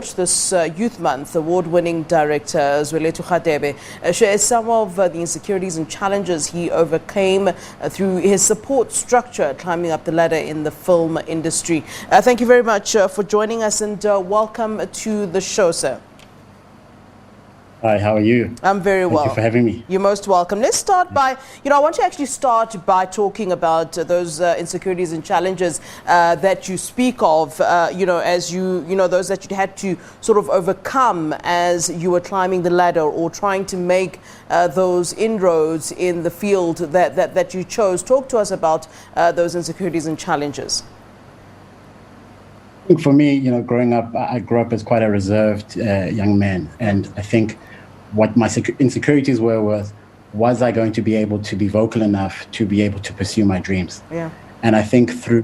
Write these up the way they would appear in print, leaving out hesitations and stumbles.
This Youth Month, award-winning director Zwelethu Radebe shares some of the insecurities and challenges he overcame through his support structure, climbing up the ladder in the film industry. Thank you very much for joining us, and welcome to the show, sir. Hi, how are you? I'm very well. Thank you for having me. You're most welcome. Let's start by, I want to actually start by talking about those insecurities and challenges that you speak of, as those that you had to sort of overcome as you were climbing the ladder or trying to make those inroads in the field that you chose. Talk to us about those insecurities and challenges. I think for me, growing up, I grew up as quite a reserved young man, and I think what my insecurities was I going to be able to be vocal enough to be able to pursue my dreams? Yeah. And I think through,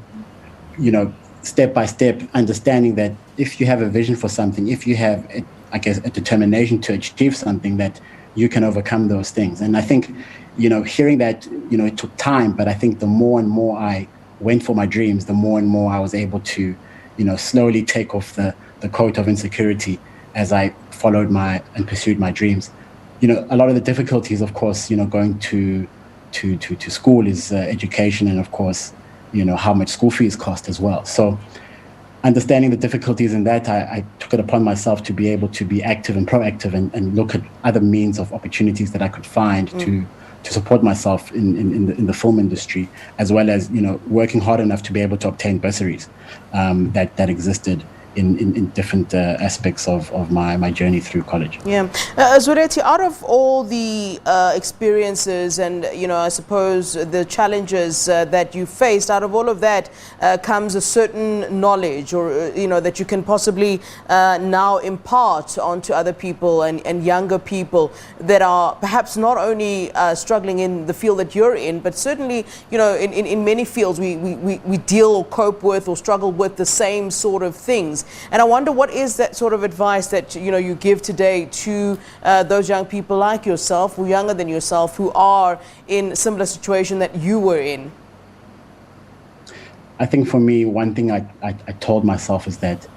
step by step, understanding that if you have a vision for something, if you have, a determination to achieve something, that you can overcome those things. And I think, hearing that, it took time, but I think the more and more I went for my dreams, the more and more I was able to, slowly take off the coat of insecurity as I followed and pursued my dreams. A lot of the difficulties, of course, going to school is education, and of course, how much school fees cost as well. So understanding the difficulties in that, I took it upon myself to be able to be active and proactive and look at other means of opportunities that I could find to support myself in the film industry, as well as, working hard enough to be able to obtain bursaries that existed in different aspects of my journey through college. Yeah. Zwelethu, out of all the experiences and, I suppose the challenges that you faced, out of all of that comes a certain knowledge or, that you can possibly now impart onto other people and younger people that are perhaps not only struggling in the field that you're in, but certainly, in many fields we deal or cope with or struggle with the same sort of things. And I wonder, what is that sort of advice that you give today to those young people like yourself, who are younger than yourself, who are in a similar situation that you were in? I think for me, one thing I told myself is that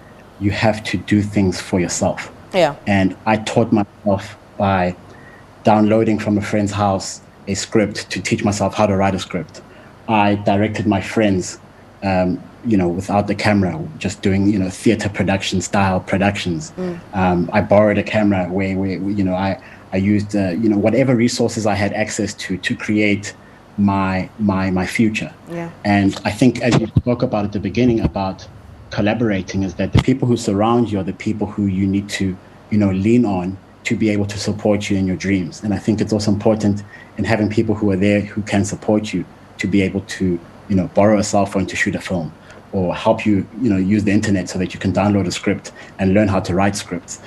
you have to do things for yourself. Yeah. And I taught myself by downloading from a friend's house a script to teach myself how to write a script. I directed my friends without the camera, just doing, theater production style productions. I borrowed a camera where I used, whatever resources I had access to create my future. Yeah. And I think, as you spoke about at the beginning about collaborating, is that the people who surround you are the people who you need to, lean on to be able to support you in your dreams. And I think it's also important in having people who are there who can support you to be able to, borrow a cell phone to shoot a film, or help you, use the internet so that you can download a script and learn how to write scripts,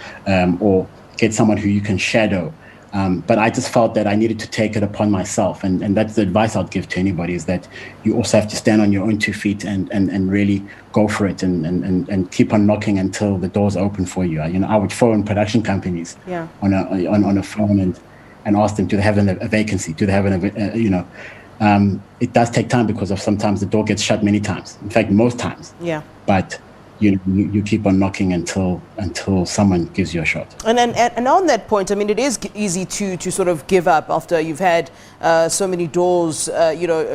or get someone who you can shadow. But I just felt that I needed to take it upon myself. And that's the advice I'd give to anybody, is that you also have to stand on your own 2 feet and really go for it and keep on knocking until the doors open for you. I would phone production companies on a phone and ask them, do they have a vacancy? Do they have it does take time, because of sometimes the door gets shut many times. In fact, most times. Yeah. But you keep on knocking until someone gives you a shot. And on that point, I mean, it is easy to sort of give up after you've had so many doors,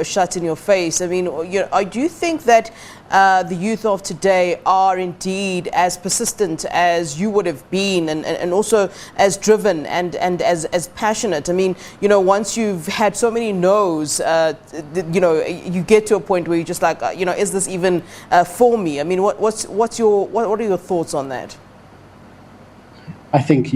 shut in your face. I mean, do you think that the youth of today are indeed as persistent as you would have been, and also as driven and as passionate? I mean, once you've had so many no's, you get to a point where you're just like, is this even for me? I mean, what are your thoughts on that? I think,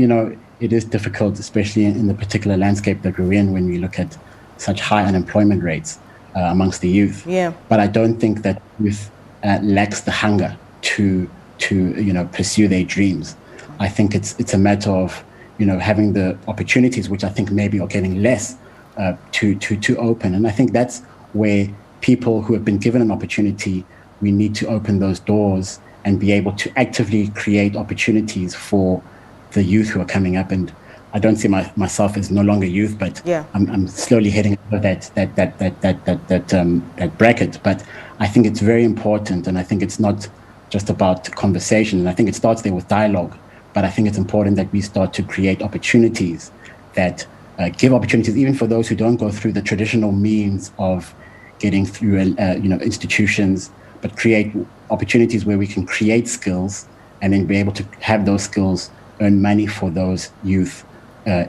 it is difficult, especially in the particular landscape that we're in, when we look at such high unemployment rates amongst the youth. Yeah. But I don't think that youth lacks the hunger to pursue their dreams. I think it's a matter of having the opportunities, which I think maybe are getting less, to open. And I think that's where people who have been given an opportunity, we need to open those doors and be able to actively create opportunities for the youth who are coming up. And I don't see myself as no longer youth, but I'm slowly heading over that bracket. But I think it's very important, and I think it's not just about conversation. And I think it starts there with dialogue. But I think it's important that we start to create opportunities that give opportunities even for those who don't go through the traditional means of getting through, institutions, but create opportunities where we can create skills and then be able to have those skills earn money for those youth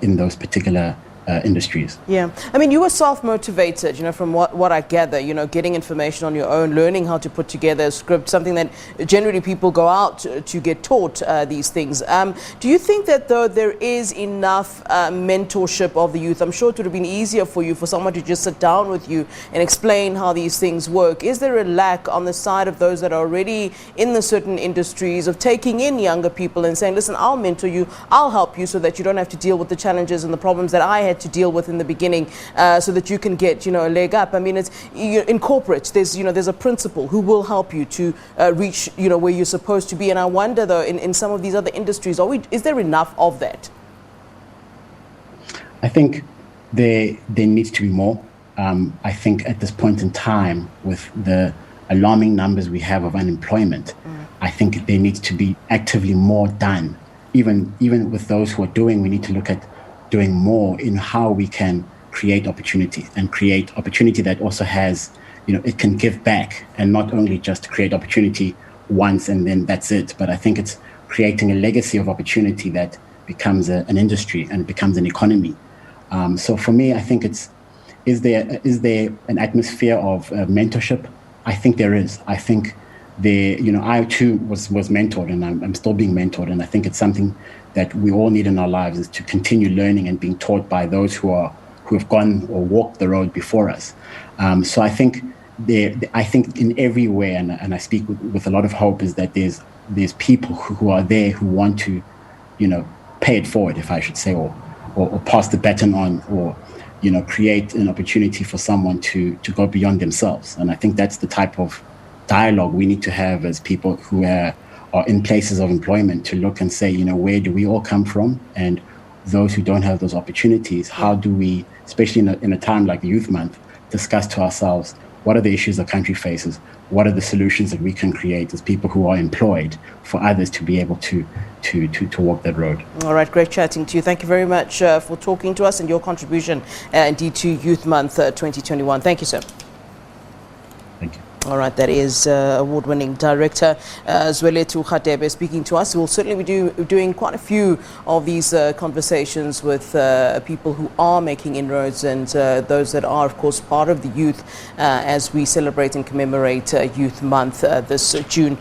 in those particular industries. Yeah, I mean, you were self-motivated, from what I gather, getting information on your own, learning how to put together a script, something that generally people go out to get taught these things. Do you think that, though, there is enough mentorship of the youth? I'm sure it would have been easier for you, for someone to just sit down with you and explain how these things work. Is there a lack on the side of those that are already in the certain industries of taking in younger people and saying, listen, I'll mentor you, I'll help you so that you don't have to deal with the challenges and the problems that I had to deal with in the beginning, so that you can get a leg up? I mean, it's in corporate, there's a principal who will help you to reach where you're supposed to be. And I wonder, though, in some of these other industries, is there enough of that? I think there needs to be more. I think at this point in time, with the alarming numbers we have of unemployment, I think there needs to be actively more done. Even with those who are doing, we need to look at doing more in how we can create opportunity, and create opportunity that also has, it can give back, and not only just create opportunity once and then that's it. But I think it's creating a legacy of opportunity that becomes an industry and it becomes an economy. So for me, I think is there an atmosphere of mentorship? I think there is. I think I too was mentored, and I'm still being mentored, and I think it's something that we all need in our lives, is to continue learning and being taught by those who have gone or walked the road before us. So I think in every way, and I speak with a lot of hope, is that there's people who are there who want to, pay it forward, if I should say, or pass the baton on, or create an opportunity for someone to go beyond themselves. And I think that's the type of dialogue we need to have as people who are in places of employment, to look and say, where do we all come from? And those who don't have those opportunities, how do we, especially in a time like the Youth Month, discuss to ourselves, what are the issues the country faces? What are the solutions that we can create as people who are employed for others to be able to walk that road? All right, great chatting to you. Thank you very much for talking to us and your contribution indeed to Youth Month 2021. Thank you, sir. Thank you. All right, that is award-winning director Zwelethu Radebe speaking to us. We'll certainly be doing quite a few of these conversations with people who are making inroads, and those that are, of course, part of the youth as we celebrate and commemorate Youth Month this June.